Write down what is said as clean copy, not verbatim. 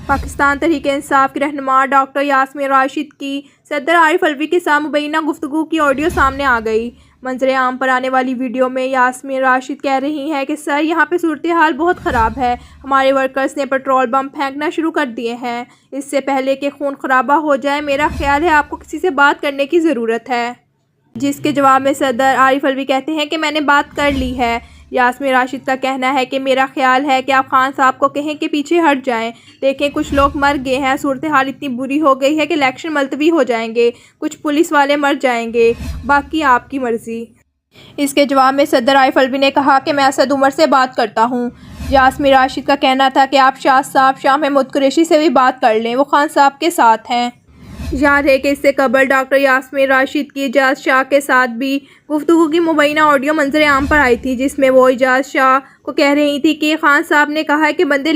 پاکستان تحریک انصاف کی رہنما ڈاکٹر یاسمین راشد کی صدر عارف الوی کے ساتھ مبینہ گفتگو کی آڈیو سامنے آ گئی۔ منظر عام پر آنے والی ویڈیو میں یاسمین راشد کہہ رہی ہیں کہ سر یہاں پہ صورتحال بہت خراب ہے، ہمارے ورکرز نے پیٹرول بم پھینکنا شروع کر دیے ہیں، اس سے پہلے کہ خون خرابہ ہو جائے میرا خیال ہے آپ کو کسی سے بات کرنے کی ضرورت ہے۔ جس کے جواب میں صدر عارف الوی کہتے ہیں کہ میں نے بات کر لی ہے۔ یاسمین راشد کا کہنا ہے کہ میرا خیال ہے کہ آپ خان صاحب کو کہیں کہ پیچھے ہٹ جائیں، دیکھیں کچھ لوگ مر گئے ہیں، صورتحال اتنی بری ہو گئی ہے کہ الیکشن ملتوی ہو جائیں گے، کچھ پولیس والے مر جائیں گے، باقی آپ کی مرضی۔ اس کے جواب میں صدر عارف الوی نے کہا کہ میں اسد عمر سے بات کرتا ہوں۔ یاسمین راشد کا کہنا تھا کہ آپ شاہ صاحب شاہ محمود قریشی سے بھی بات کر لیں، وہ خان صاحب کے ساتھ ہیں۔ یاد ہے کہ اس سے قبل ڈاکٹر یاسمین راشد کی اعجاز شاہ کے ساتھ بھی گفتگو کی مبینہ آڈیو منظر عام پر آئی تھی، جس میں وہ اعجاز شاہ کو کہہ رہی تھی کہ خان صاحب نے کہا ہے کہ بندے